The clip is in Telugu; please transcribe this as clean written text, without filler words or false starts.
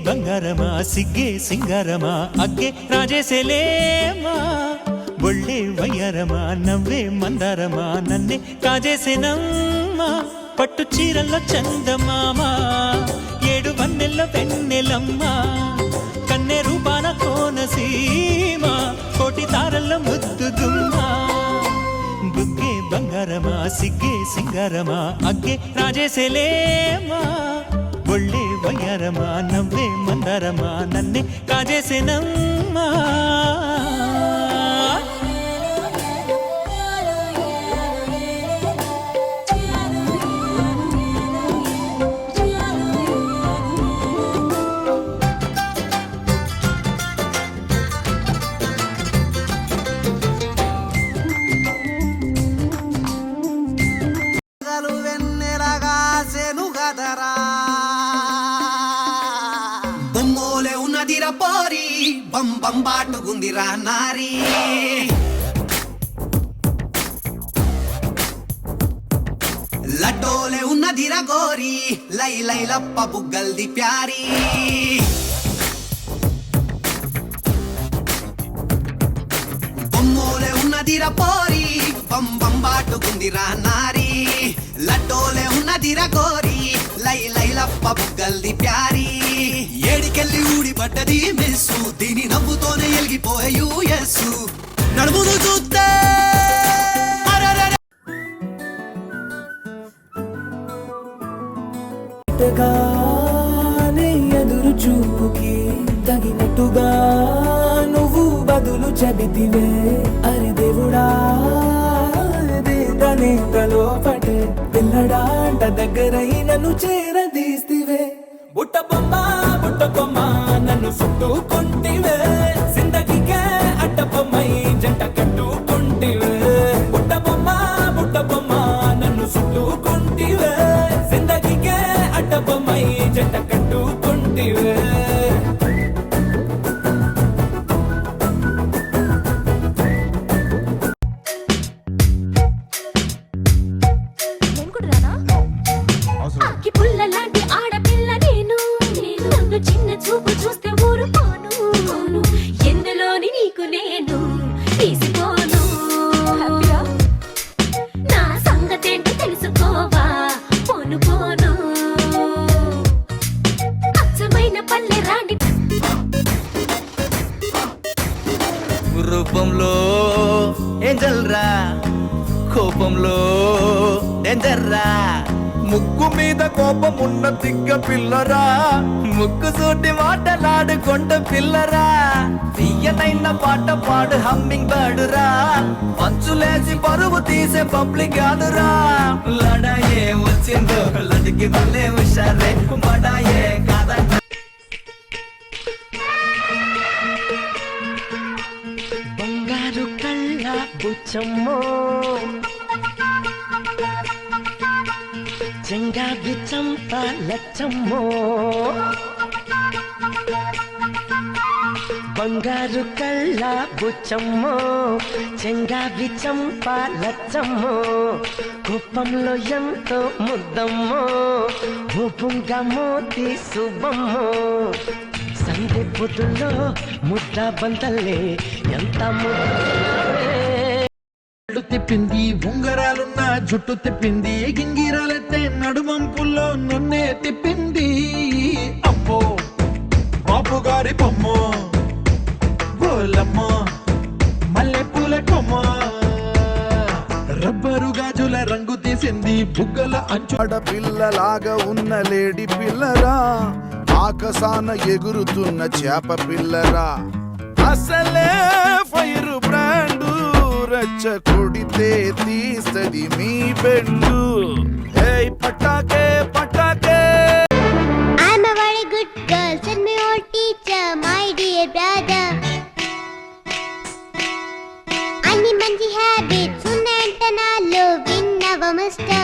ಬಂಗಾರಮ ಸಿಗ್ಗೆ ಸಿಂಗಾರಮ ಅಗ್ಗೆ ರಾಜೇಸೆಲೇಮ ಒಳ್ಳೆ ವಯ್ಯಾರಮ ನವ್ವే మందారమ నన్నే కాజేసేనమ్మ పట్టు చీరల్లో చందమామ ఏడు వన్నెల్లో వెన్నెలమ్మ కన్నె రూపాన కోనసీమ కోటి తారల్లో ముద్దు గుమ్మ బుగ్గే బంగారమ సిగ్గే సింగారమ అగ్గే రాజేసెలేమ ఒళ్ళే వయ్యారమ నవ్వే మందారమ నన్నే కాజేసేనమ్మ బొమ్మోలే ఉన్నదిరా పోరి బం బం బాటుకుందిరా నారి లడ్డోలే ఉన్నదిరా గోరి లై లై లప్ప బుగ్గల్ది ప్యారి బొమ్మోలే ఉన్నదిరా పోరి బం బం బాటుకుందిరా నారి లడ్డోలే ఉన్నదిరా గోరి లై లై లప్ప బుగ్గల్ది ప్యారి ఏడికెళ్ళి ఊడిపడ్డది మెస్సు దీని నవ్వుతోనే ఎలిగిపోయే యూఎస్సు నడుమును చూస్తే ఎదురు చూపుకి తగినట్టుగా నువ్వు బదులు చెబితివే అరి దేవుడా నేతలో పటే పిల్లడాంట దగ్గరై నన్ను చేరదీస్తివే బుట్ట బొమ్మ నన్ను చుట్టుకుంటివే జిందగీకే అడ్డబొమ్మై జంట కట్టుకుంటివే బుట్ట బొమ్మ నన్ను చుట్టుకుంటివే జిందగీకే అడ్డబొమ్మై జంట కట్టుకుంటివే చిన్న చూపు చూస్తే ఊరుకోను ఎందులోని నీకు నేను తీసుకోను నా సంగతేంటో తెలుసుకోవా పోను పోను అచ్చమైన పల్లె రాండి రూపంలో ఏంజల్రా కోపంలో డేంజర్రా ముక్కు మీద కోపం ఉన్న తిక్క పిల్లరా ముక్కు సూటి మాటలాడుకొండ పిల్లరా తీయనైన పాట పాడు హమ్మింగ్ బర్డురా పంచులేసి పరువు తీసే పబ్లిక్ కాదురా లడాయే వచ్చిందో లడికి మళ్ళీ హుషారే మడాయే కాదంట బంగారు కళ్ళ బుచ్చమ్మో చెంగావి చంప లచ్చమ్మో బంగారు కళ్ళ బుచ్చమ్మో చెంగావి చంప లచ్చమ్మో కోపంలో ఎంతో ముద్దమ్మో ఊపుంగా మోతి శుభమ్మో సందె పొద్దుల్లో ముద్ద బందల్లే ఎంత తిప్పింది ఉంగరాలున్న జుట్టు తిప్పింది గింగిరాలెత్తే నడుమంపుల్లో నన్నే తిప్పింది అమ్మో బాపు గారి బొమ్మ గోలమ్మ మల్లె పూల కొమ్మ రబ్బరు గాజుల రంగు తీసింది బుగ్గల అంచుడ పిల్లలాగా ఉన్న లేడి పిల్లరా ఆకాశాన ఎగురుతున్న చేప పిల్లరా అసలే ఫైర్ బ్రాండు రచ్చ కొడితే తీస్తది మీ బెండు ఏయ్ పటాకే పటాకే I'm a very good girl, send me your teacher, my dear brother. Any manji habits, unna anta nallo, win our mister.